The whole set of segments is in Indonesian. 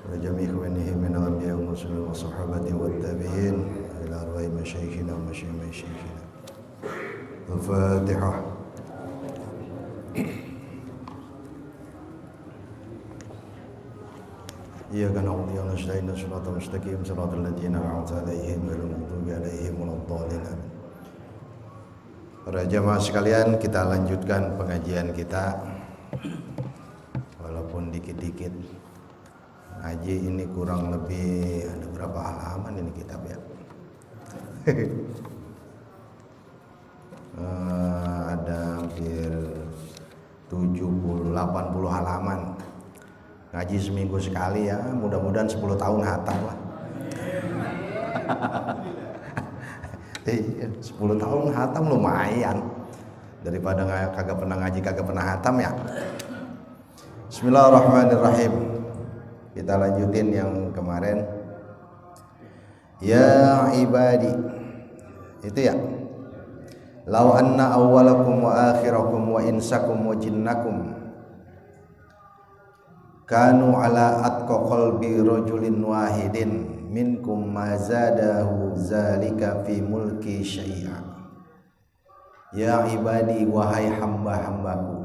وجميع إخوانه من الأنبياء والمرسلين والصحابة والتابعين إلى أرواح مشايخنا ومشايخنا. الفاتحة. إياك نعبد وإياك نستعين صراط المستقيم صراط الذين أنعمت عليهم غير المغضوب عليهم ولا الضالين. Para jamaah sekalian, kita lanjutkan pengajian kita walaupun dikit-dikit. Ngaji ini kurang lebih ada berapa halaman ini kitab ya? Ada hampir 70-80 halaman. Ngaji seminggu sekali ya, mudah-mudahan 10 tahun hatam lah. 10 tahun hatam lumayan daripada kagak pernah ngaji kagak pernah hatam ya. Bismillahirrahmanirrahim. Kita lanjutin yang kemarin. Ya ibadi. Itu ya. Law anna awwalakum wa akhirakum wa insakum wa jinnakum kanu ala atqa qalbi rajulin wahidin minkum ma zadahu zalika fi mulki syai'a. Ya ibadi, wahai hamba-hambaku,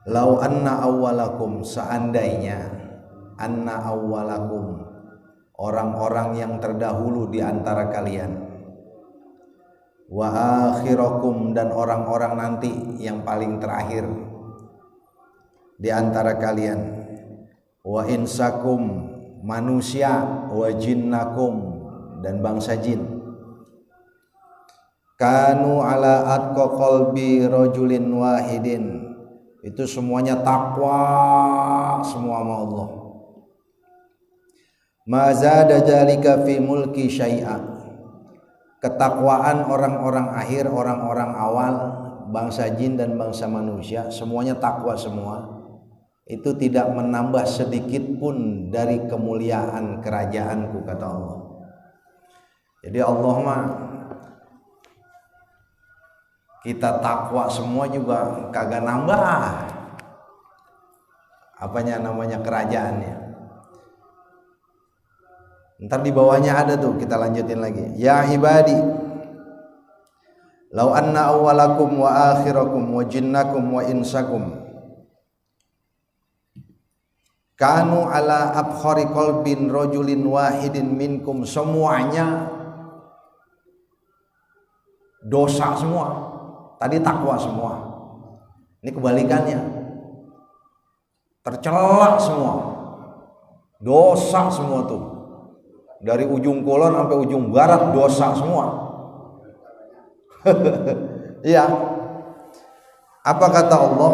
lau anna awwalakum, seandainya anna awwalakum, orang-orang yang terdahulu di antara kalian, wa akhirakum, dan orang-orang nanti yang paling terakhir di antara kalian, wa insakum, manusia, wa jinnakum, dan bangsa jin, kanu ala atqa qalbi rajulin wahidin, itu semuanya takwa semua sama Allah. Ma zada dzalika fi mulki syai'a, ketakwaan orang-orang akhir, orang-orang awal, bangsa jin dan bangsa manusia, semuanya takwa semua. Itu tidak menambah sedikit pun dari kemuliaan kerajaanku, kata Allah. Jadi Allah mah, kita takwa semua juga kagak nambah apanya namanya kerajaannya. Ntar di bawahnya ada tuh, kita lanjutin lagi. Ya ibadi, law anna awwalakum wa akhirakum wa jinnakum wa insakum kanu ala abkhari qalbin rajulin wahidin minkum, semuanya dosa semua. Tadi takwa semua, ini kebalikannya, tercela semua, dosa semua tuh, dari ujung kulon sampai ujung barat dosa semua. Iya. Apa kata Allah?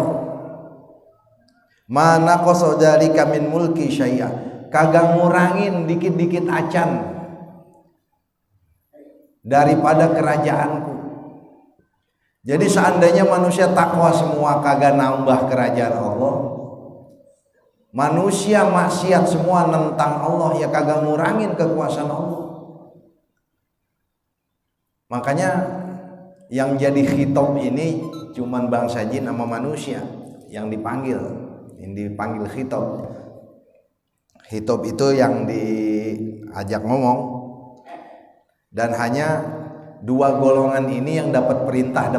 Mana qasa dzalika min mulki syai'a, kagak ngurangin dikit-dikit acan daripada kerajaanku. Jadi seandainya manusia takwa semua kagak nambah kerajaan Allah, manusia maksiat semua nentang Allah ya kagak ngurangin kekuasaan Allah. Makanya yang jadi khitab ini cuman bangsa jin sama manusia yang dipanggil. Yang dipanggil khitab. Khitab itu yang diajak ngomong. Dan hanya dua golongan ini yang dapat perintah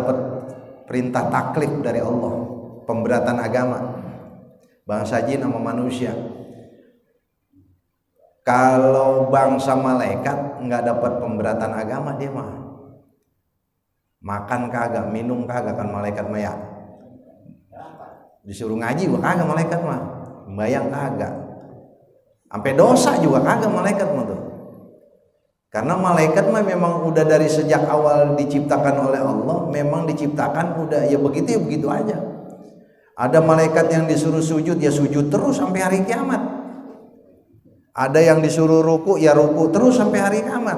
taklif dari Allah, pemberatan agama, bangsa jin sama manusia. Kalau bangsa malaikat nggak dapat pemberatan agama, dia mah makan kagak, minum kagak, kan malaikat mah ya. Disuruh ngaji juga kagak malaikat mah, bayang kagak, sampai dosa juga kagak malaikat mah tuh. Karena malaikat mah memang udah dari sejak awal diciptakan oleh Allah, memang diciptakan udah ya begitu aja. Ada malaikat yang disuruh sujud ya sujud terus sampai hari kiamat. Ada yang disuruh ruku ya ruku terus sampai hari kiamat.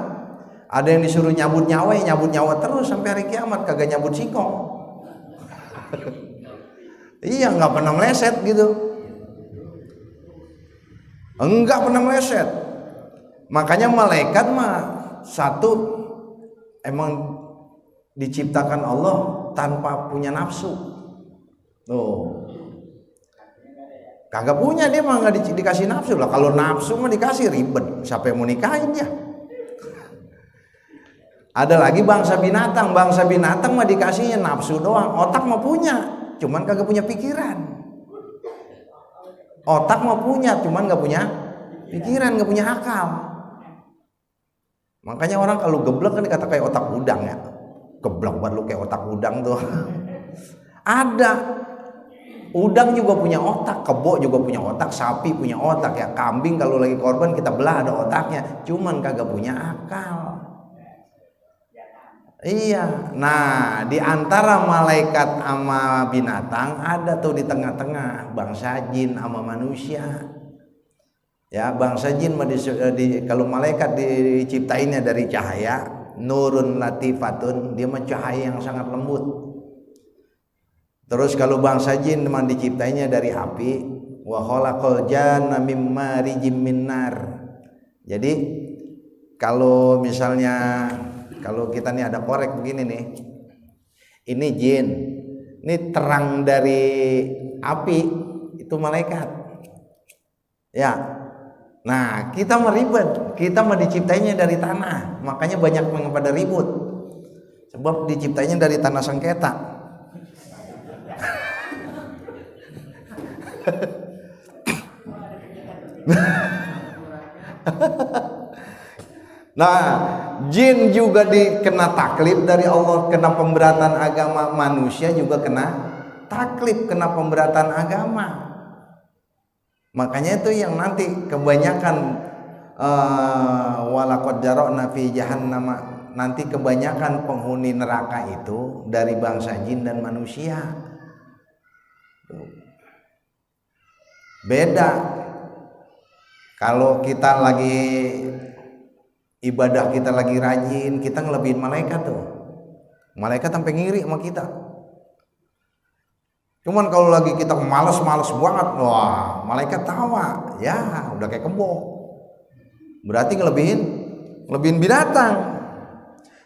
Ada yang disuruh nyabut nyawa ya nyabut nyawa terus sampai hari kiamat, kagak nyabut singkong. Iya, nggak pernah meleset gitu, enggak pernah meleset. Makanya malaikat mah satu emang diciptakan Allah tanpa punya nafsu. Tuh. Kagak punya, dia mah nggak dikasih nafsu lah. Kalau nafsu mah dikasih ribet, siapa yang mau nikahin ya? Ada lagi bangsa binatang mah dikasihnya nafsu doang, otak mah punya, cuman kagak punya pikiran. Otak mah punya, cuman nggak punya pikiran, nggak punya akal. Makanya orang kalau geblek kan dikata kayak otak udang ya. Geblek banget lu kayak otak udang tuh. Ada. Udang juga punya otak, kebo juga punya otak, sapi punya otak ya. Kambing kalau lagi korban kita belah ada otaknya, cuman kagak punya akal. Iya. Nah, di antara malaikat sama binatang ada tuh di tengah-tengah bangsa jin sama manusia. Ya, bangsa jin kalau malaikat diciptainnya dari cahaya, nurun latifatun, dia mah cahaya yang sangat lembut. Terus kalau bangsa jin memang diciptainya dari api, wa khalaqal janna mim marijim min nar. Jadi kalau misalnya kalau kita nih ada korek begini nih, ini jin, ini terang dari api, itu malaikat. Ya, nah kita meribet, kita mau diciptainya dari tanah, makanya banyak yang pada ribut, sebab diciptainya dari tanah sengketa. Nah, jin juga dikena taklif dari Allah, kena pemberatan agama. Manusia juga kena taklif, kena pemberatan agama. Makanya itu yang nanti kebanyakan walaqad jara'na fi jahannam, nanti kebanyakan penghuni neraka itu dari bangsa jin dan manusia. Beda kalau kita lagi ibadah, kita lagi rajin, kita ngelebihin malaikat tuh. Malaikat sampai ngiri sama kita. Cuman kalau lagi kita malas banget, wah, malaikat tawa. Ya, udah kayak kebo. Berarti ngelebihin binatang.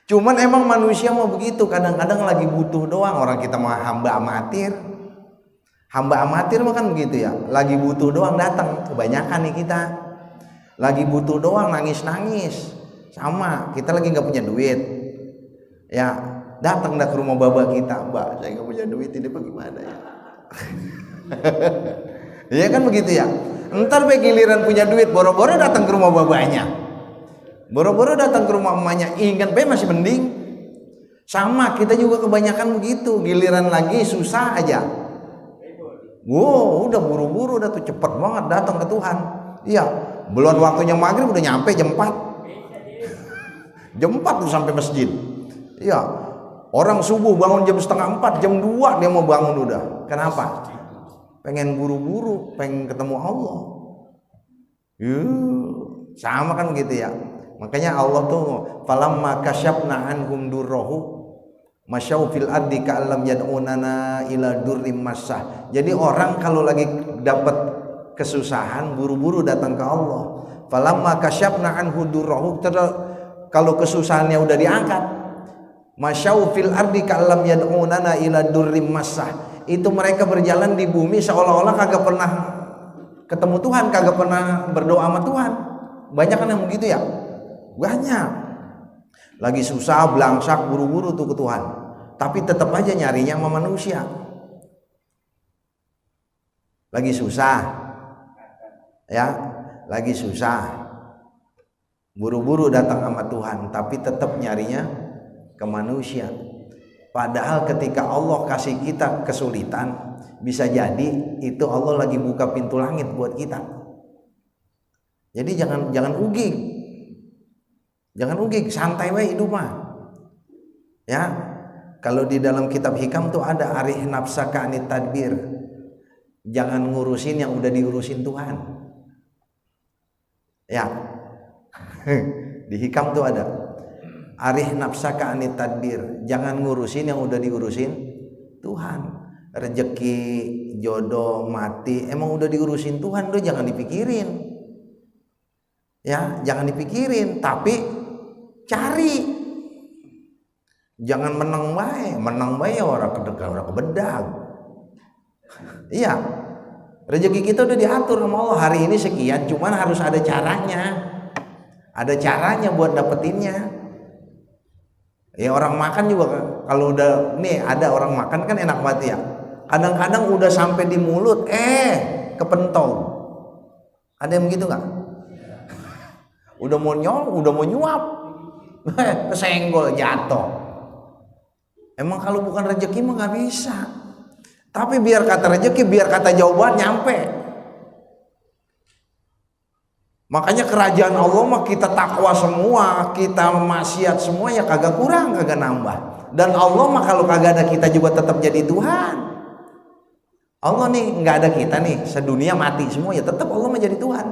Cuman emang manusia mau begitu, kadang-kadang lagi butuh doang. Orang kita mah hamba amatir. Hamba amatir mah kan begitu ya, lagi butuh doang datang. Kebanyakan nih kita lagi butuh doang, nangis sama kita lagi nggak punya duit ya, datang dah ke rumah baba kita, mbak saya nggak punya duit, ini bagaimana ya? Iya kan begitu ya. Ntar giliran punya duit boro-boro datang ke rumah babanya, boro-boro datang ke rumah emaknya, ingat masih mending. Sama kita juga kebanyakan begitu, giliran lagi susah aja. Wow, udah buru-buru, udah tuh cepet banget datang ke Tuhan. Iya, belum waktunya maghrib udah nyampe jam 4. Jam 4 tuh sampai masjid. Iya, orang subuh bangun jam setengah 4, jam 2 dia mau bangun udah. Kenapa? Pengen buru-buru, pengen ketemu Allah. Sama kan begitu ya. Makanya Allah tuh falamma kasyafna anhum durrahu masyau fil ardi ka'allam yad'unana ila durrim massah. Jadi orang kalau lagi dapat kesusahan buru-buru datang ke Allah. Falamma kasyafna anhu durrahu, kalau kesusahannya udah diangkat, masyau fil ardi ka'allam yad'unana ila durrim massah. Itu mereka berjalan di bumi seolah-olah kagak pernah ketemu Tuhan, kagak pernah berdoa sama Tuhan. Banyak kan yang begitu ya? Banyak. Lagi susah, belangsak, buru-buru tuh ke Tuhan, tapi tetap aja nyarinya sama manusia. Lagi susah ya, lagi susah, buru-buru datang sama Tuhan, tapi tetap nyarinya ke manusia. Padahal ketika Allah kasih kita kesulitan, bisa jadi itu Allah lagi buka pintu langit buat kita. Jadi jangan ugig. Jangan ugig, santai wae hidup mah. Ya. Kalau di dalam kitab hikam tuh ada arih nafsaka anit tadbir. Jangan ngurusin yang udah diurusin Tuhan. Ya. Di hikam tuh ada arih nafsaka anit tadbir. Jangan ngurusin yang udah diurusin Tuhan. Rezeki, jodoh, mati emang udah diurusin Tuhan, udah jangan dipikirin. Ya, jangan dipikirin, tapi cari. Jangan menang bae orang kedekat, orang kebedag. Iya. Rezeki kita udah diatur sama Allah. Hari ini sekian, cuman harus ada caranya. Ada caranya buat dapetinnya. Ya orang makan juga kalau udah nih ada orang makan kan enak banget ya. Kadang-kadang udah sampai di mulut, kepentol. Ada yang begitu nggak? Udah mau nyuap, kesenggol jatuh. Emang kalau bukan rezeki mah nggak bisa. Tapi biar kata rezeki, biar kata jawaban nyampe. Makanya kerajaan Allah mah kita takwa semua, kita maksiat semua ya kagak kurang, kagak nambah. Dan Allah mah kalau kagak ada kita juga tetap jadi Tuhan. Allah nih nggak ada kita nih, sedunia mati semua ya tetap Allah mah jadi Tuhan.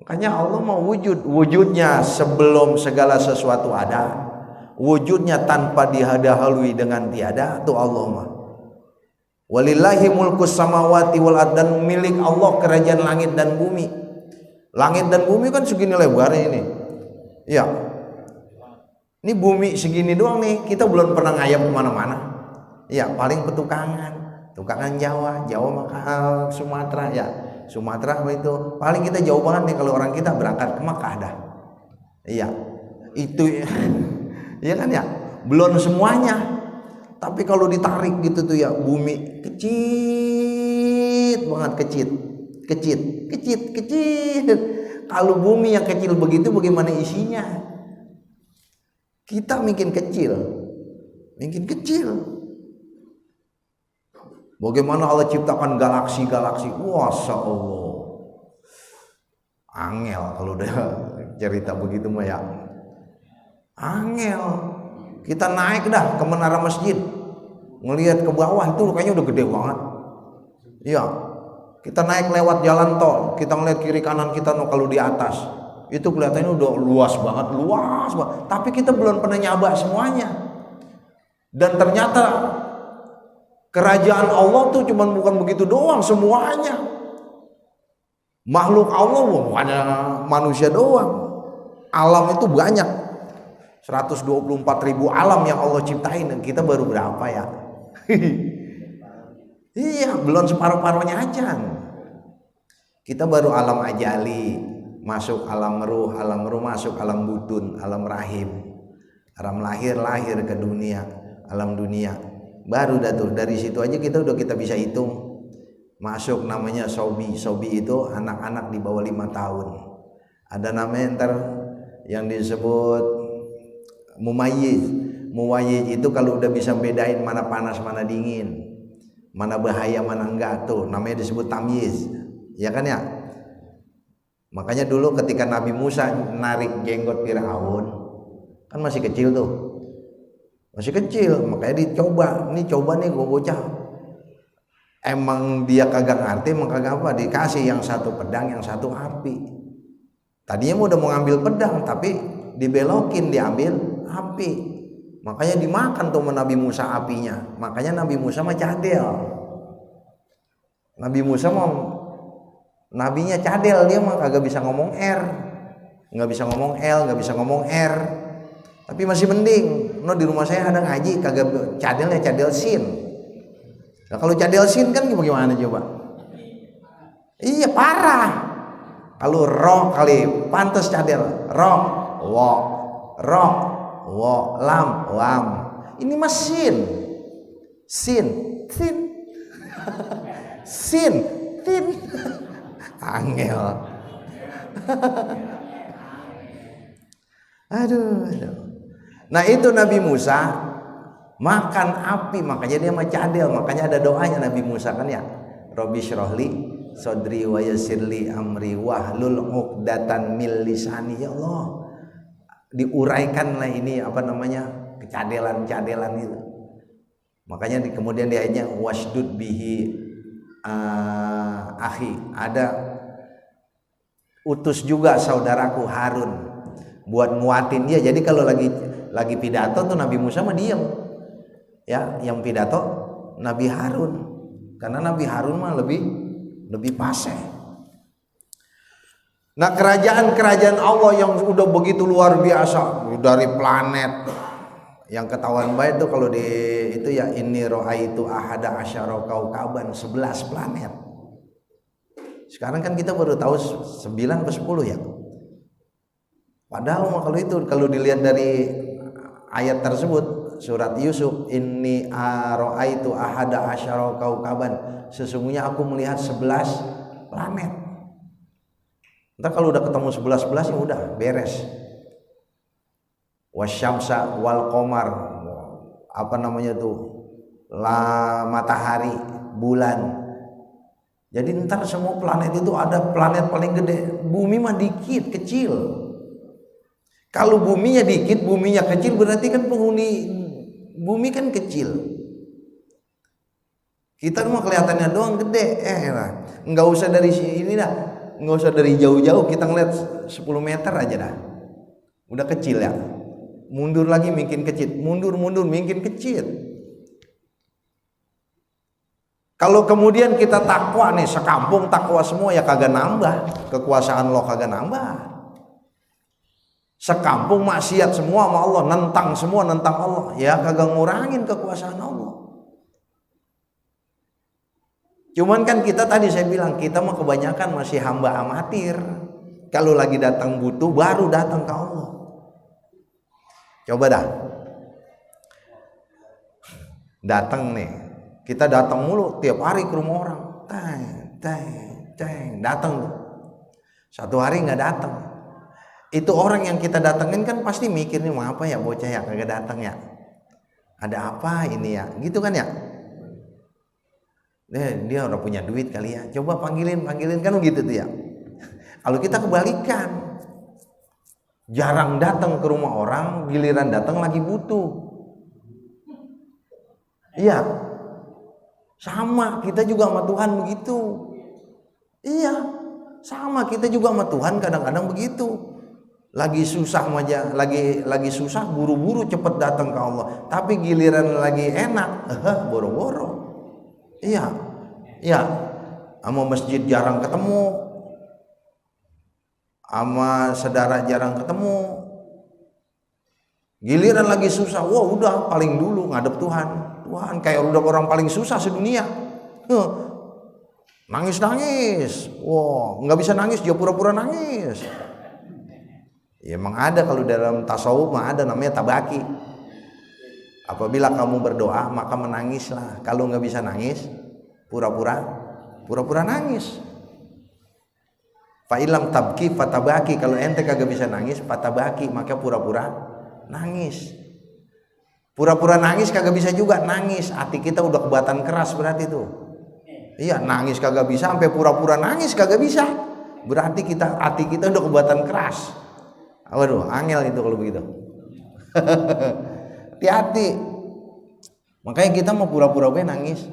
Makanya Allah mau wujudnya sebelum segala sesuatu ada, wujudnya tanpa dihadahului dengan tiada, itu Allah mah. Walillahi mulkus samawati wal ard, dan milik Allah kerajaan langit dan bumi. Langit dan bumi kan segini lebarnya ini. Ya. Ini bumi segini doang nih, kita belum pernah ngayap kemana-mana. Ya paling petukangan, tukangan Jawa maka Sumatera ya. Sumatera itu paling kita jauh banget nih kalau orang kita berangkat ke Makkah dah. Iya. Itu iya kan ya? Belum semuanya. Tapi kalau ditarik gitu tuh ya bumi kecil banget, kecil. Kalau bumi yang kecil begitu bagaimana isinya? Kita makin kecil. Bagaimana Allah ciptakan galaksi-galaksi? Masya Allah. Angel kalau udah cerita begitu mah ya. Angel. Kita naik dah ke menara masjid, ngelihat ke bawah itu kayaknya udah gede banget. Iya, kita naik lewat jalan tol, kita ngelihat kiri kanan kita kalau di atas itu kelihatannya udah luas banget. Tapi kita belum pernah nyaba semuanya. Dan ternyata kerajaan Allah tuh cuman bukan begitu doang semuanya. Makhluk Allah bukan manusia doang. Alam itu banyak. 124.000 alam yang Allah ciptain, dan kita baru berapa ya? Iya, belum separuh-paruhnya aja. Kita baru alam ajali, masuk alam ruh masuk alam butun, alam rahim, alam lahir ke dunia, alam dunia. Baru dah tuh dari situ aja kita bisa hitung. Masuk namanya sobi itu anak-anak di bawah 5 tahun. Ada namanya ntar yang disebut mumayyiz itu kalau udah bisa bedain mana panas mana dingin, mana bahaya mana enggak, tuh namanya disebut tamyiz, ya kan ya. Makanya dulu ketika Nabi Musa narik jenggot Firaun kan masih kecil, makanya dicoba nih gue bocah, emang dia kagak ngerti, emang kagak apa, dikasih yang satu pedang yang satu api. Tadinya udah mau ngambil pedang tapi dibelokin, diambil api. Makanya dimakan tuh Nabi Musa apinya. Makanya Nabi Musa mah cadel. Nabi Musa mah nabinya cadel, dia mah kagak bisa ngomong R, nggak bisa ngomong L, nggak bisa ngomong R. Tapi masih mending. Di rumah saya ada ngaji kagak cadelnya cadel sin. Nah kalau cadel sin kan gimana coba? Iya parah. Kalau roh kali pantas cadel. Roh, lam. Ini mah sin. Angel. Aduh. Nah itu Nabi Musa makan api, makanya dia mah cadel. Makanya ada doanya Nabi Musa kan ya. Robbi syrahli sodri wa yassirli amri wahlul 'uqdatan min lisani. Ya Allah, diuraikanlah ini kecadelan itu. Makanya kemudian di ayatnya wasdud bihi akhi, ada utus juga saudaraku Harun buat nguatin dia. Jadi kalau lagi pidato tuh Nabi Musa mah diem ya, yang pidato Nabi Harun, karena Nabi Harun mah lebih fasih. Nah kerajaan Allah yang udah begitu luar biasa, dari planet Yang ketahuan baik tuh kalau di itu ya, inni ra'aitu ahada asyara kaukaban, 11 planet. Sekarang kan kita baru tahu 9 atau 10 ya. Padahal kalau itu kalau dilihat dari ayat tersebut surat Yusuf, inni ra'aitu ahada asyara kaukaban, sesungguhnya aku melihat 11 planet. Entar kalau udah ketemu 11 ya udah beres. Wasyamsa wal qamar, apa namanya tuh, matahari, bulan. Jadi ntar semua planet itu ada planet paling gede, bumi mah dikit, kecil. Kalau buminya dikit, buminya kecil, berarti kan penghuni bumi kan kecil. Kita mah kelihatannya doang gede, nggak usah dari sini dah, nggak usah dari jauh-jauh, kita ngeliat 10 meter aja dah, udah kecil ya. Mundur lagi makin kecil, mundur makin kecil. Kalau kemudian kita takwa nih, sekampung takwa semua, ya kagak nambah, kekuasaan lo kagak nambah. Sekampung maksiat semua sama Allah, nentang semua, nentang Allah, ya kagak ngurangin kekuasaan Allah. Cuman kan kita tadi saya bilang, kita mah kebanyakan masih hamba amatir. Kalau lagi datang butuh, baru datang ke Allah. Coba dah, datang nih, kita datang mulu tiap hari ke rumah orang, datang tuh. Satu hari nggak datang, itu orang yang kita datengin kan pasti mikir nih, mau apa ya bocah ya kagak datang ya, ada apa ini ya, gitu kan ya. Dia udah punya duit kali ya, coba panggilin kan gitu tuh ya. Kalau kita kebalikan, jarang datang ke rumah orang, giliran datang lagi butuh. Iya, sama kita juga sama Tuhan begitu. Iya, sama kita juga sama Tuhan kadang-kadang begitu. Lagi susah aja, lagi susah buru-buru cepet datang ke Allah. Tapi giliran lagi enak, boro-boro. Iya, sama masjid jarang ketemu, sama saudara jarang ketemu. Giliran lagi susah, wah udah paling dulu ngadep Tuhan kayak udah orang paling susah sedunia. Nangis, wah nggak bisa nangis, dia pura-pura nangis. Ya emang ada, kalau dalam tasawuf mah ada namanya tabaki. Apabila kamu berdoa maka menangislah, kalau nggak bisa nangis pura-pura nangis. Fa'ilam tabki fatabaki, kalau ente kagak bisa nangis fatabaki, maka pura-pura nangis. Pura-pura nangis kagak bisa juga, nangis hati kita udah kebatan keras berarti tuh. Iya, nangis kagak bisa, sampai pura-pura nangis kagak bisa, berarti hati kita udah kebatan keras. Waduh, angel itu kalau begitu. Hati-hati. Makanya kita mau pura-pura nangis.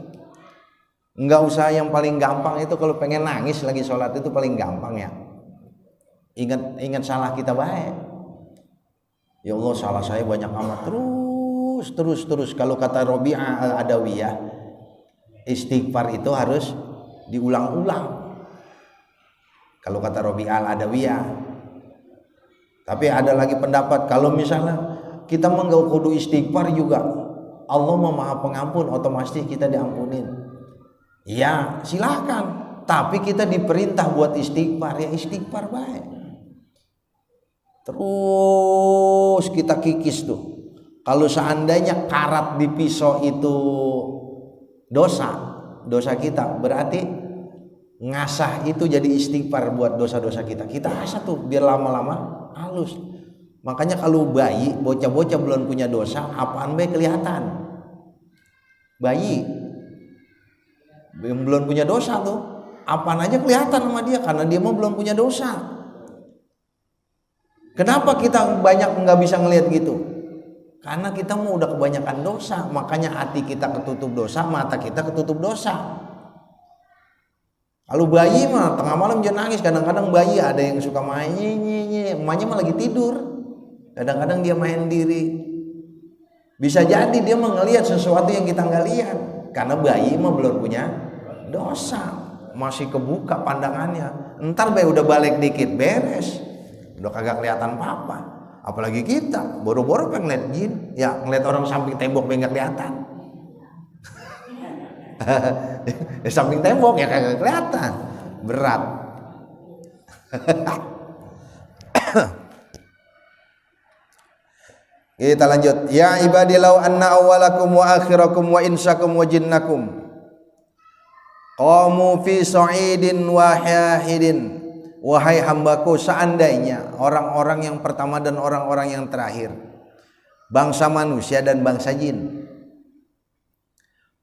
Enggak usah yang paling gampang itu, kalau pengen nangis lagi sholat itu paling gampang ya. Ingat salah kita baik. Ya Allah, salah saya banyak amat, terus. Kalau kata Rabi'ah al-Adawiyah, istighfar itu harus diulang-ulang. Kalau kata Rabi'ah al-Adawiyah. Tapi ada lagi pendapat, kalau misalnya kita enggak kudu istighfar juga, Allah Maha Pengampun, otomatis kita diampunin. Ya silahkan, tapi kita diperintah buat istighfar, ya istighfar baik. Terus kita kikis tuh. Kalau seandainya karat di pisau itu dosa kita, berarti ngasah itu jadi istighfar buat dosa-dosa kita. Kita asah tuh biar lama-lama halus. Makanya kalau bayi, bocah-bocah belum punya dosa, apaan baik kelihatan. Bayi yang belum punya dosa tuh, apaan aja kelihatan sama dia, karena dia mau belum punya dosa. Kenapa kita banyak nggak bisa ngelihat gitu? Karena kita mau udah kebanyakan dosa, makanya hati kita ketutup dosa, mata kita ketutup dosa. Kalau bayi mah tengah malam dia nangis, kadang-kadang bayi ada yang suka main, emaknya mah lagi tidur, kadang-kadang dia main diri. Bisa jadi dia mah ngelihat sesuatu yang kita nggak lihat, karena bayi mah belum punya dosa, masih kebuka pandangannya. Ntar bayi udah balik dikit beres, udah kagak kelihatan apa-apa. Apalagi kita, boro-boro pengen ngeliat jin, ya ngeliat orang samping tembok nggak kelihatan. Di samping tembok ya kagak kelihatan, berat. Kita lanjut. Ya ibadilau anna awwalakum wa akhirakum wa insakum wa jinnakum qamu fi sa'idin wahidin. Wahai hambaku, seandainya orang-orang yang pertama dan orang-orang yang terakhir, bangsa manusia dan bangsa jin,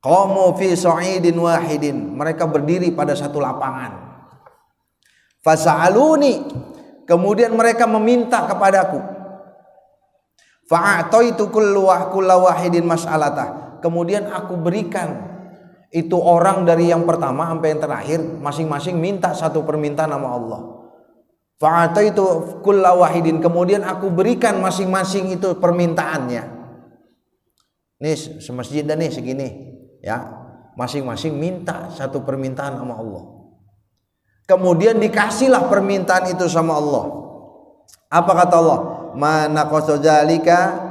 qamu fi sa'idin wahidin, mereka berdiri pada satu lapangan. Fasa'aluni, kemudian mereka meminta kepadaku. Fa'ataitu kulla wahidin mas'alatah, kemudian aku berikan itu orang dari yang pertama sampai yang terakhir masing-masing minta satu permintaan sama Allah. Fa'ataitu kulla wahidin, kemudian aku berikan masing-masing itu permintaannya. Nih semasjid dan nih segini ya, masing-masing minta satu permintaan sama Allah. Kemudian dikasihlah permintaan itu sama Allah. Apa kata Allah? Ma naqasa zalika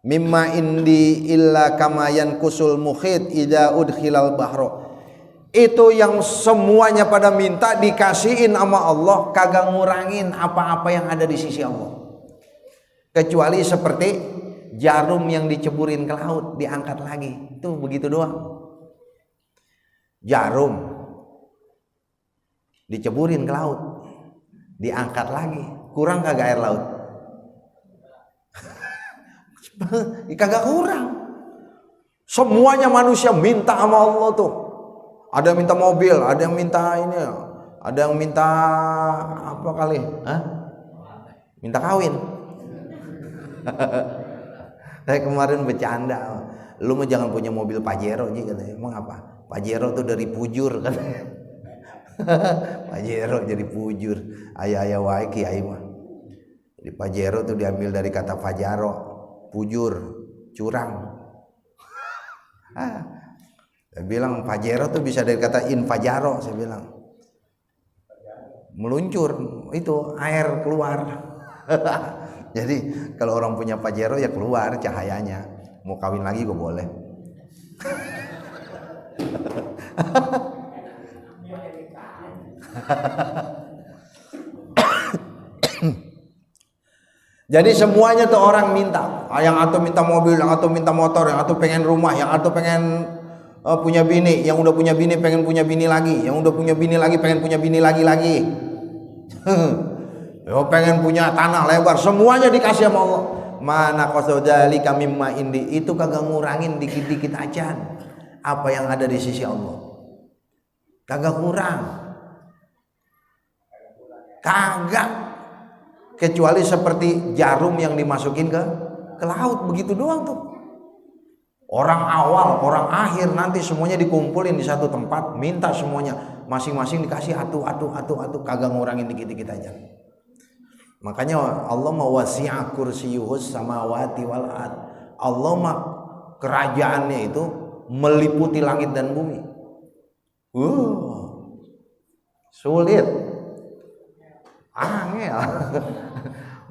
mimma indi illa kama yankusul mukhit idza udkhilal bahro. Itu yang semuanya pada minta dikasihin sama Allah, kagak ngurangin apa-apa yang ada di sisi Allah, kecuali seperti jarum yang diceburin ke laut diangkat lagi, itu begitu doang. Jarum diceburin ke laut diangkat lagi, kurang kagak air laut? Kagak kurang. Semuanya manusia minta sama Allah tuh. Ada yang minta mobil, ada yang minta ini, ada yang minta apa kali? Minta kawin. Saya kemarin bercanda, lu mah jangan punya mobil Pajero aja katanya. Emang apa? Pajero tuh dari pujur kan. Pajero jadi pujur. Ayah wae kiai mah. Jadi Pajero tuh diambil dari kata Fajaro, pujur, curang. Saya bilang Pajero tuh bisa dari kata infajaro, saya bilang meluncur, itu air keluar. Jadi kalau orang punya Pajero ya keluar cahayanya. Mau kawin lagi gue boleh. Jadi semuanya tuh orang minta, yang atau minta mobil, yang atau minta motor, yang atau pengen rumah, yang atau pengen punya bini, yang udah punya bini pengen punya bini lagi, yang udah punya bini lagi pengen punya bini lagi. Pengen punya tanah lebar, semuanya dikasih sama Allah. Mana qasadzalika mimma indi, itu kagak ngurangin dikit-dikit aja apa yang ada di sisi Allah. Kagak kurang. Kagak. Kecuali seperti jarum yang dimasukin ke laut, begitu doang tuh. Orang awal, orang akhir nanti semuanya dikumpulin di satu tempat, minta semuanya, masing-masing dikasih atu, kagak ngurangin dikit-dikit aja. Makanya Allah mawasi'a kursiyuhus samawati wal ard. Allah mah kerajaannya itu meliputi langit dan bumi. Sulit. Angel.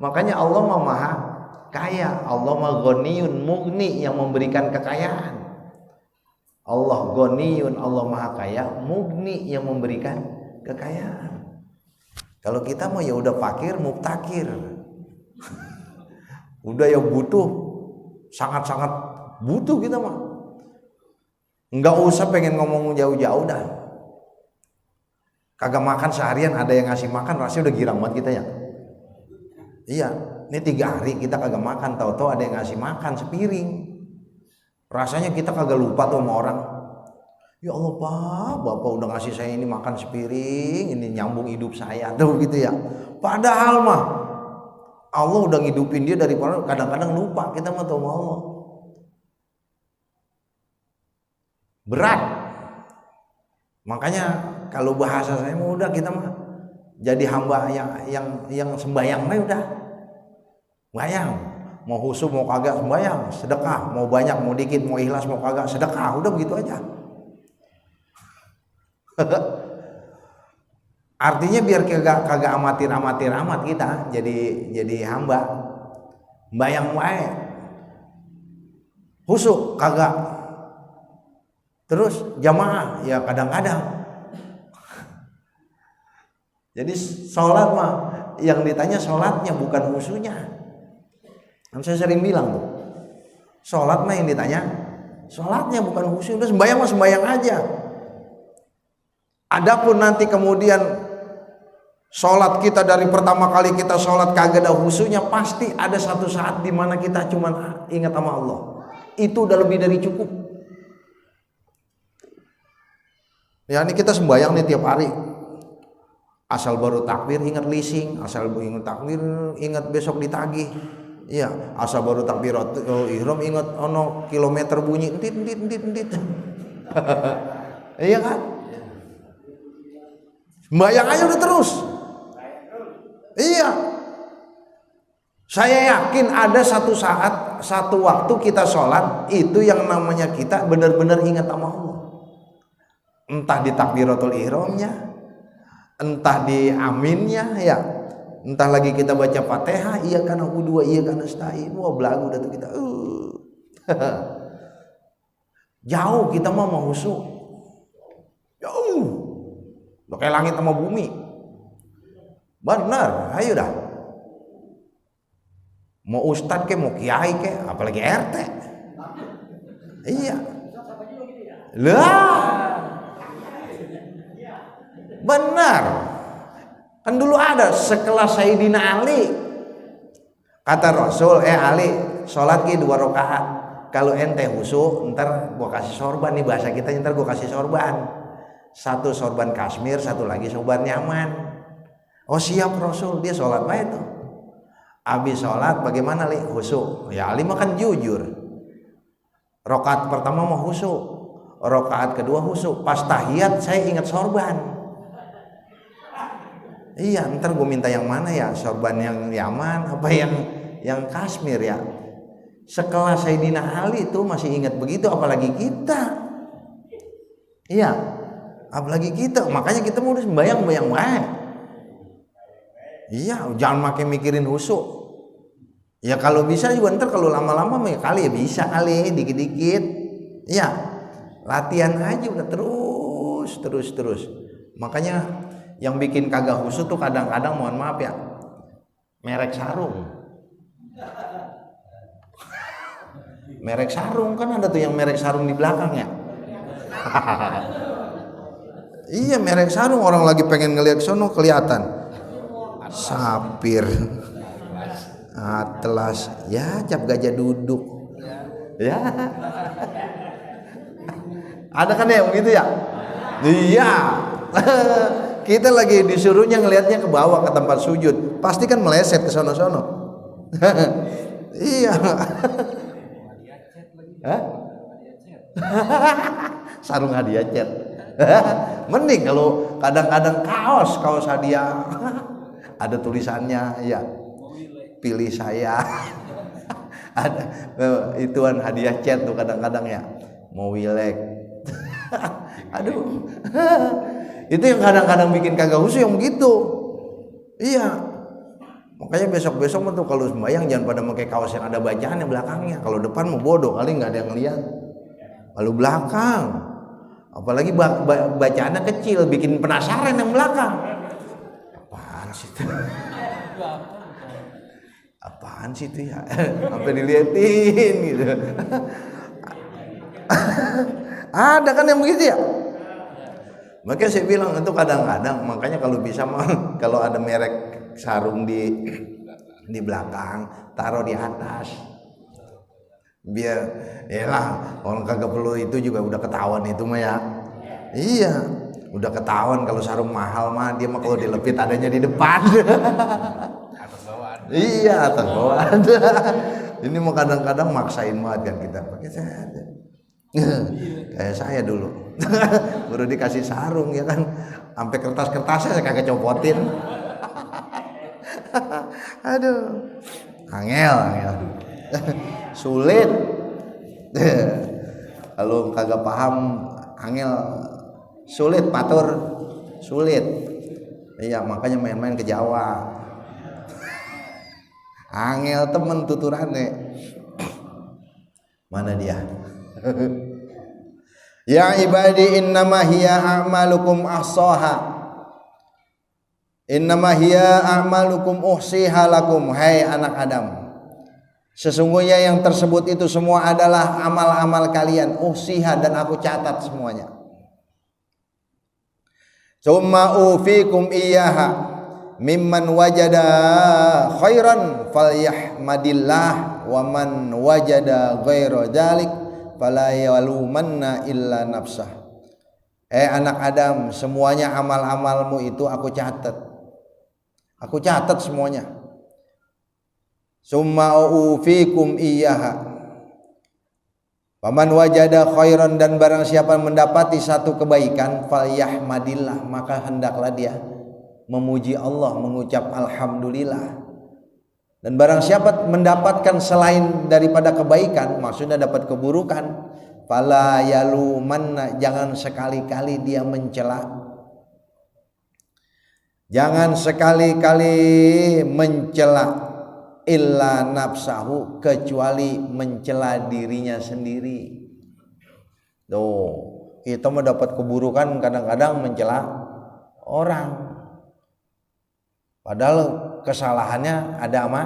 Makanya Allah mah maha kaya. Allah mah ghaniyun mugni, yang memberikan kekayaan. Allah ghaniyun, Allah maha kaya, mugni, yang memberikan kekayaan. Kalau kita mah ya udah fakir mubtakir. Udah ya butuh, sangat-sangat butuh kita mah. Enggak usah pengen ngomong jauh-jauh dah. Kagak makan seharian ada yang ngasih makan, rasanya udah girang banget kita ya. Iya, ini 3 hari kita kagak makan, tahu-tahu ada yang ngasih makan sepiring. Rasanya kita kagak lupa tuh sama orang. Ya Allah Pak, Bapak udah ngasih saya ini makan sepiring, ini nyambung hidup saya tuh gitu ya. Padahal mah Allah udah ngidupin dia dari mana, kadang-kadang lupa kita mah tahu sama Allah. Berat. Makanya kalau bahasa saya mah udah kita mah jadi hamba yang sembayang mah udah. Bayang, mau khusyuk mau kagak sembayang, sedekah, mau banyak mau dikit, mau ikhlas mau kagak sedekah, udah begitu aja. Artinya biar kagak amatir amat kita jadi hamba. Bayang wae. Husuk kagak. Terus jamaah ya kadang-kadang. Jadi sholat mah yang ditanya sholatnya bukan husunya. Kan saya sering bilang tuh, sholat mah yang ditanya sholatnya bukan husu. Udah sembahyang mah sembahyang aja. Adapun nanti kemudian sholat kita dari pertama kali kita sholat kagak ada husunya, pasti ada satu saat di mana kita cuma ingat sama Allah. Itu udah lebih dari cukup. Ya ini kita sembahyang nih tiap hari. Asal baru takbir ingat leasing, asal ingat takbir ingat besok ditagih. Iya, asal baru takbiratul ihram ingat ono kilometer bunyi entit. Iya kan? Bayang aja udah terus. Iya. Saya yakin ada satu saat, satu waktu kita sholat itu yang namanya kita benar-benar ingat sama Allah. Entah di takbiratul ihramnya, entah di aminnya, ya, entah lagi kita baca Fatihah, iya kana dua, iya kana stain, wah belagu dah tuh kita. Jauh kita mau husuk, jauh, udah kayak langit sama bumi. Benar, ayo dah. Mau ustad ke, mau kiai ke, apalagi RT. Iya. Lah. Benar. Kan dulu ada sekelas Sayyidina Ali. Kata Rasul, Ali, sholat ki 2 rakaat. Kalau ente husuk, ntar gua kasih sorban nih, bahasa kita ntar gua kasih sorban. 1 sorban kasmir, 1 lagi sorban nyaman. Oh siap Rasul, dia sholat baik tuh. Habis sholat bagaimana li? Husuk. Ya Ali mah kan jujur. Rakaat pertama mau husuk, rakaat kedua husuk. Pas tahiyat saya ingat sorban. Iya, ntar gue minta yang mana ya, sorban yang Yaman apa yang Kashmir ya. Sekelas Sayyidina Ali itu masih ingat begitu, apalagi kita. Iya, apalagi kita. Makanya kita mau sembahyang wae. Iya, jangan makin mikirin husuk. Ya kalau bisa juga ntar kalau lama-lama kali ya bisa kali dikit-dikit. Iya, latihan aja udah terus. Makanya yang bikin kagak husuk tuh kadang-kadang mohon maaf ya, merek sarung. Merek sarung kan ada tuh yang merek sarung di belakangnya. Iya merek sarung, orang lagi pengen ngeliat sono kelihatan. Sapir, Atlas, ya cap gajah duduk. Ya. Ada kan ya begitu ya? Iya. Kita lagi disuruhnya ngelihatnya ke bawah ke tempat sujud, pasti kan meleset ke sono-sono. Iya. Sarung hadiah cet. Mending kalau kadang-kadang kaos hadiah ada tulisannya ya, pilih saya. Ada ituan hadiah cet tuh kadang-kadang ya, mau wilek. Aduh. Itu yang kadang-kadang bikin kagak husuk yang begitu. Iya. Makanya besok-besok tuh kalau sembahyang jangan pada pakai kaos yang ada bacaan yang belakangnya. Kalau depan mau bodoh kali nggak ada yang lihat. Lalu belakang, apalagi bacaannya kecil, bikin penasaran yang belakang. Apaan sih itu? Apaan sih itu ya? Sampai diliatin gitu. Ada kan yang begitu ya? Makanya saya bilang itu kadang-kadang, makanya kalau bisa mah kalau ada merek sarung di belakang, taruh di atas. Biar yalah orang kagak perlu itu juga udah ketahuan itu mah ya. Iya, udah ketahuan kalau sarung mahal mah dia mah kalau dilepit adanya di depan. Atas bawaan. Iya, atas bawaan. Ini mah kadang-kadang maksain banget kan kita pakai saya. Kayak saya dulu baru dikasih sarung ya kan, sampai kertas-kertasnya saya kagak copotin. Aduh, angel sulit. Kalau kagak paham angel sulit, patur sulit. Iya makanya main-main ke Jawa. Angel temen tuturane. Mana dia? Ya ibadi innama hiya a'malukum ahsaha. Innama hiya a'malukum uhsiha lakum. Hai anak Adam, sesungguhnya yang tersebut itu semua adalah amal-amal kalian, uhsiha, dan aku catat semuanya. Summa ufikum iyyaha mimman wajada khairan falyahmadillah wa man wajada ghaira dzalik fala yalumanna illa nafsah. Anak Adam, semuanya amal-amalmu itu aku catat. Aku catat semuanya. Summa ufikum iyyaha. Paman wajada khairan, dan barang siapa mendapati satu kebaikan, falyahmadillah, maka hendaklah dia memuji Allah, mengucap alhamdulillah. Dan barang siapa mendapatkan selain daripada kebaikan, maksudnya dapat keburukan, fala yalumanna, jangan sekali-kali dia mencela. Jangan sekali-kali mencela illa nafsahu, kecuali mencela dirinya sendiri. Tuh, kita mau dapat keburukan kadang-kadang mencela orang. Padahal kesalahannya ada sama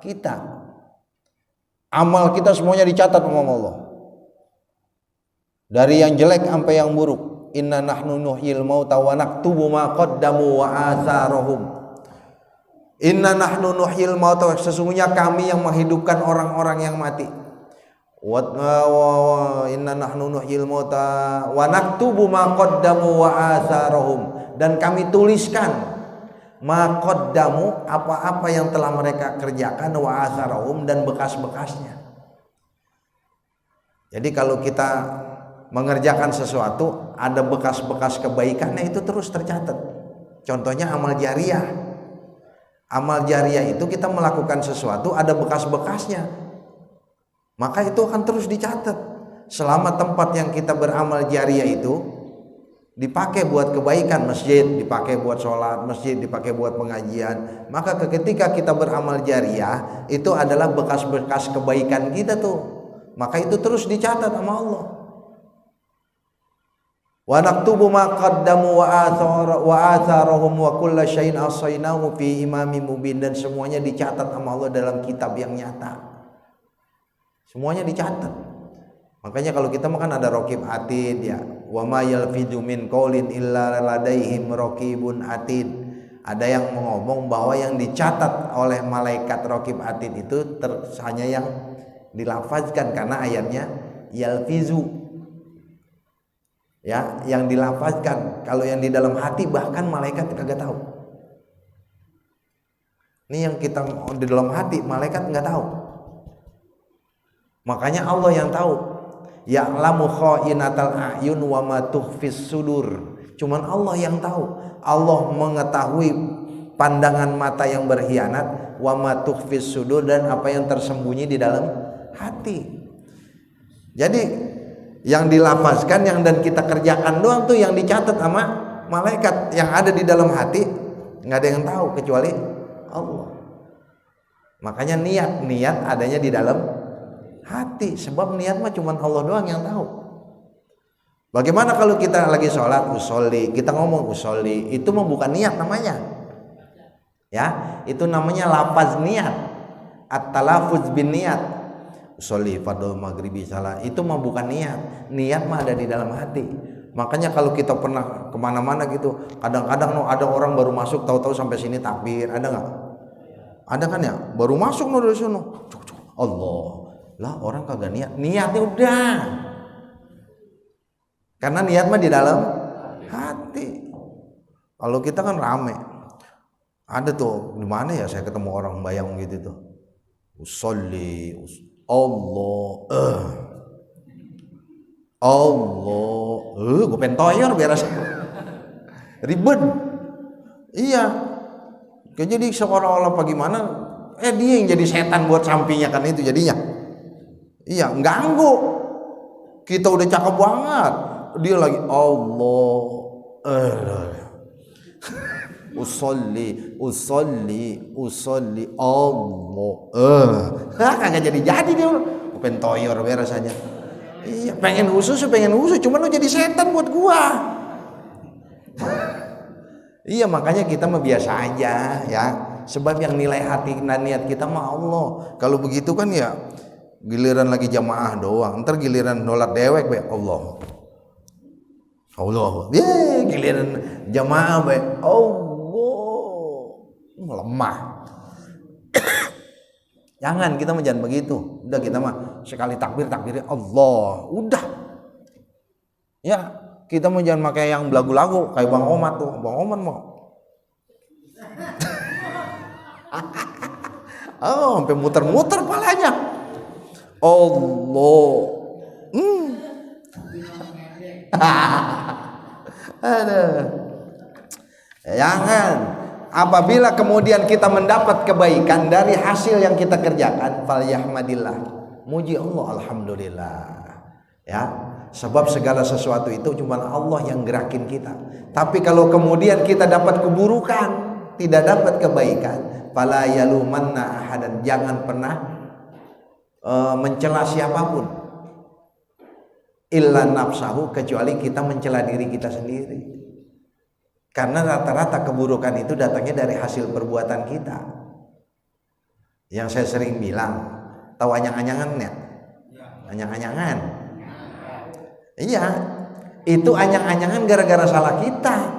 kita. Amal kita semuanya dicatat sama Allah. Dari yang jelek sampai yang buruk. Inna nahnu nuhyil mauta wa naktubu ma qaddamu wa atharahum. Inna nahnu nuhyil mauta, sesungguhnya kami yang menghidupkan orang-orang yang mati. Inna nahnu nuhyil mauta wa naktubu ma qaddamu wa atharahum, dan kami tuliskan ma qaddamu, apa-apa yang telah mereka kerjakan, wa atharahum, dan bekas-bekasnya. Jadi kalau kita mengerjakan sesuatu, ada bekas-bekas kebaikannya, itu terus tercatat. Contohnya amal jariah. Amal jariah itu kita melakukan sesuatu, ada bekas-bekasnya, maka itu akan terus dicatat. Selama tempat yang kita beramal jariah itu dipakai buat kebaikan, masjid dipakai buat sholat, masjid dipakai buat pengajian, maka ketika kita beramal jariah itu adalah bekas-bekas kebaikan kita tuh, maka itu terus dicatat sama Allah. Wa naktubu ma qaddamu wa atharahum wa kulla syai'in ahsaynahu fi imamin mubin, dan semuanya dicatat sama Allah dalam kitab yang nyata. Semuanya dicatat. Makanya kalau kita makan ada raqib atid ya, wa ma yalfidu min qaulin illa ladaihim raqibun atid. Ada yang ngomong bahwa yang dicatat oleh malaikat raqib atid itu hanya yang dilafazkan, karena ayatnya yalfizu. Ya, yang dilafazkan. Kalau yang di dalam hati bahkan malaikat kagak tahu. Ini yang kita di dalam hati malaikat nggak tahu. Makanya Allah yang tahu. Ya'lamu kha'inatal a'yun wa ma tukhfis sudur. Cuman Allah yang tahu. Allah mengetahui pandangan mata yang berkhianat, wa ma tukhfis sudur, dan apa yang tersembunyi di dalam hati. Jadi yang dilafazkan, yang dan kita kerjakan doang tuh yang dicatat sama malaikat. Yang ada di dalam hati nggak ada yang tahu kecuali Allah. Makanya niat adanya di dalam hati, sebab niat mah cuma Allah doang yang tahu. Bagaimana kalau kita lagi sholat usolli, kita ngomong usolli, itu mah bukan niat namanya, ya, itu namanya lafaz niat, at-talafuz bin niat. Usolli fardhu maghribi salah, itu mah bukan niat. Niat mah ada di dalam hati. Makanya kalau kita pernah kemana-mana gitu, kadang-kadang ada orang baru masuk tahu-tahu sampai sini takbir, ada nggak? Ada kan ya, baru masuk dari sana, Allah lah, orang kagak niatnya udah, karena niat mah di dalam hati. Kalau kita kan rame, ada tuh di mana ya, saya ketemu orang bayang gitu tuh, usolli Allah gue pentoyor beres ribet. Iya, jadi seolah-olah bagaimana dia yang jadi setan buat sampingnya kan, itu jadinya. Iya, ganggu. Kita udah cakep banget, dia lagi Allah usolli Allah. Kagak jadi dia. Open toyor rasanya. Iya, pengen usus, cuman lu jadi setan buat gua. Iya, makanya kita mah biasa aja ya. Sebab yang nilai hati dan niat kita mah Allah. Kalau begitu kan ya giliran lagi jamaah doang, ntar giliran nolat dewek be Allah. Giliran jamaah be Allah. Lemah. Jangan, kita mah jangan begitu. Udah kita mah sekali takbirnya Allah. Udah. Ya, kita mah jangan pakai yang belagu-lagu kayak Bang Omat tuh. Bang Omat mau. Sampai muter-muter palanya. Allah. Aduh. Jangan. Apabila kemudian kita mendapat kebaikan dari hasil yang kita kerjakan, falyahmadillah, muji Allah, alhamdulillah. Ya, sebab segala sesuatu itu cuma Allah yang gerakin kita. Tapi kalau kemudian kita dapat keburukan, tidak dapat kebaikan, fala yalumanna ahadan, jangan pernah mencela siapapun. Illa nafsahu, kecuali kita mencela diri kita sendiri. Karena rata-rata keburukan itu datangnya dari hasil perbuatan kita. Yang saya sering bilang, tahu anyang-anyangan ya? Anyang-anyangan. Iya, itu anyang-anyangan gara-gara salah kita.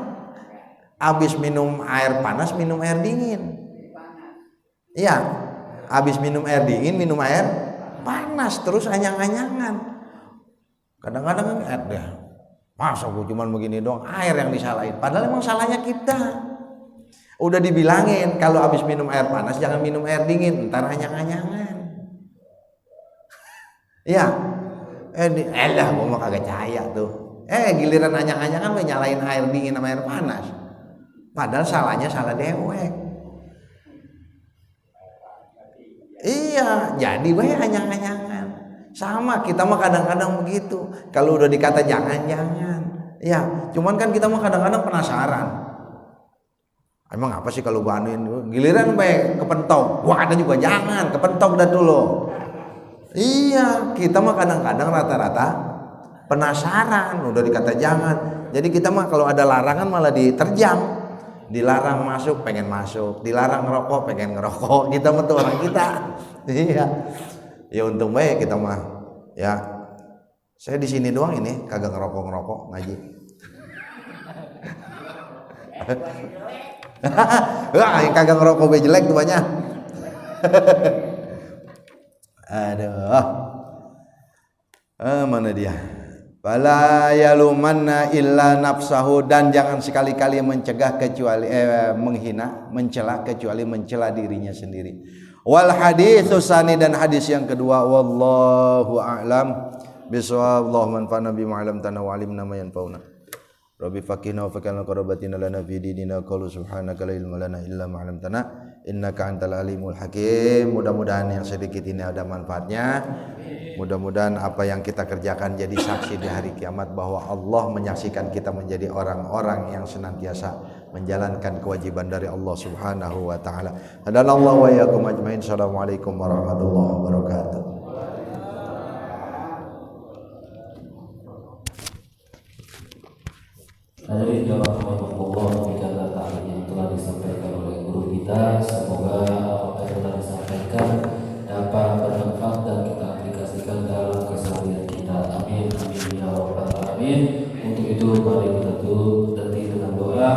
Habis minum air panas, minum air dingin. Iya, habis minum air dingin, minum air panas, terus anyang-anyangan. Kadang-kadang ada. Masa gue cuman begini doang, air yang disalahin, padahal emang salahnya kita. Udah dibilangin kalau habis minum air panas jangan minum air dingin, ntar anyang-anyangan. Ya, lah gue mah kagak percaya tuh. Giliran anyang-anyangan nyalain air dingin sama air panas, padahal salahnya salah dewek. Iya, jadi bae anyang-anyangan. Sama, kita mah kadang-kadang begitu. Kalau udah dikata jangan. Ya, cuman kan kita mah kadang-kadang penasaran. Emang apa sih kalau gua anuin? Giliran bae kepentok, gua ada juga jangan, kepentok dah dulu. Iya, kita mah kadang-kadang rata-rata penasaran, udah dikata jangan. Jadi kita mah kalau ada larangan malah diterjang. Dilarang masuk, pengen masuk. Dilarang ngerokok, pengen ngerokok. Kita mah tuh orang kita. Iya. Ya untung baik kita mah ya, saya di sini doang ini kagak ngerokok ngaji. Yang kagak ngerokok be jelek tuh banyak. Aduh. Mana dia? Fala yalumanna illa nafsahu, dan jangan sekali-kali mencegah kecuali menghina, mencela kecuali mencela dirinya sendiri. Wal haditsu tsani, dan hadis yang kedua, wallahu a'lam bishawab. Allahumma anfa'na bima 'allamtana wa 'allimna ma yanfa'una. Rabbi faqihna wa faqihna qarabatina lana fi dinina qalu subhanaka la ilma lana illa ma 'allamtana innaka antal alimul hakim. Mudah-mudahan yang sedikit ini ada manfaatnya. Mudah-mudahan apa yang kita kerjakan jadi saksi di hari kiamat bahwa Allah menyaksikan kita menjadi orang-orang yang senantiasa menjalankan kewajiban dari Allah Subhanahu wa taala. Hadanallahu wa iyyakum ajmain. Assalamualaikum warahmatullahi wabarakatuh. Hadirin yang rahmatullah, demikianlah ta'lim yang telah disampaikan oleh guru kita. Semoga apa yang telah disampaikan dapat bermanfaat dan kita aplikasikan dalam keseharian kita. Amin amin ya rabbal alamin. Untuk itu mari kita tutup dengan doa.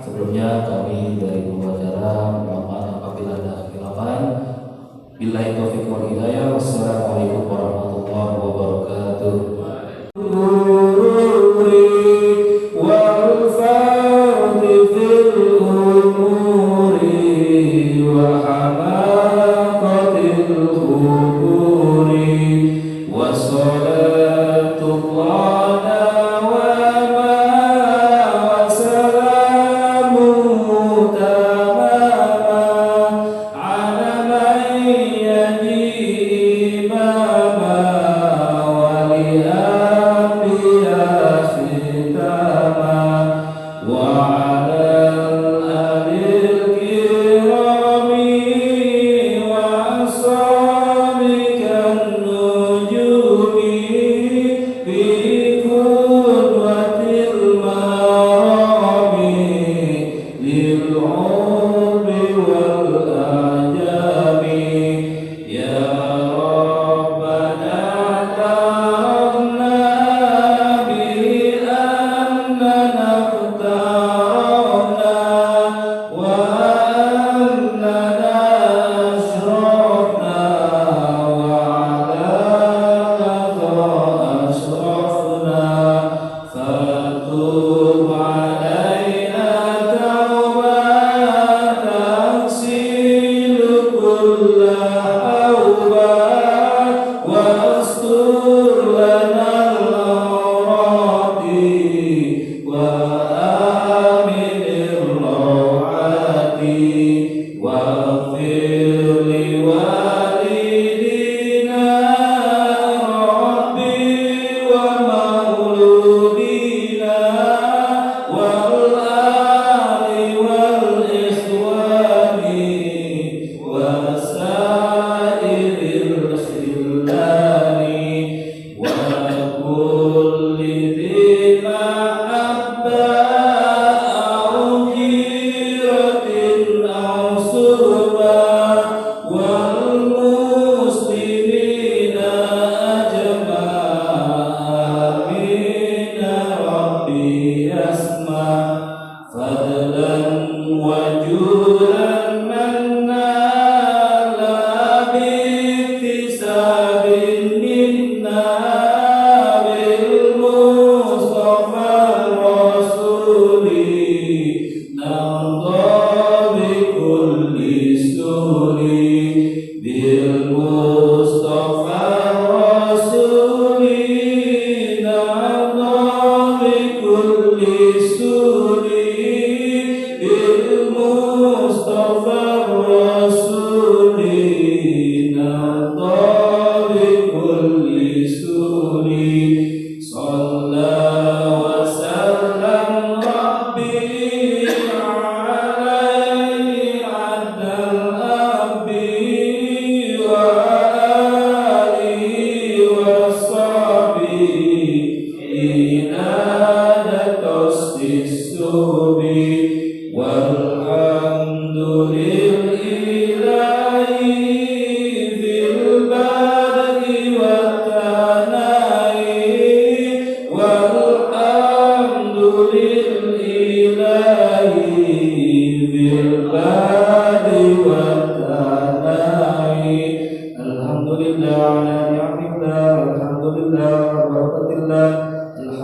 Sebelumnya kami dari pembicara mohon maaf apabila ada khilafan. Billahi taufiq wal hidayah. Wassalamualaikum warahmatullahi wabarakatuh. وعلى الآل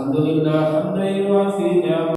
Alhamdulillah hamdan yuafi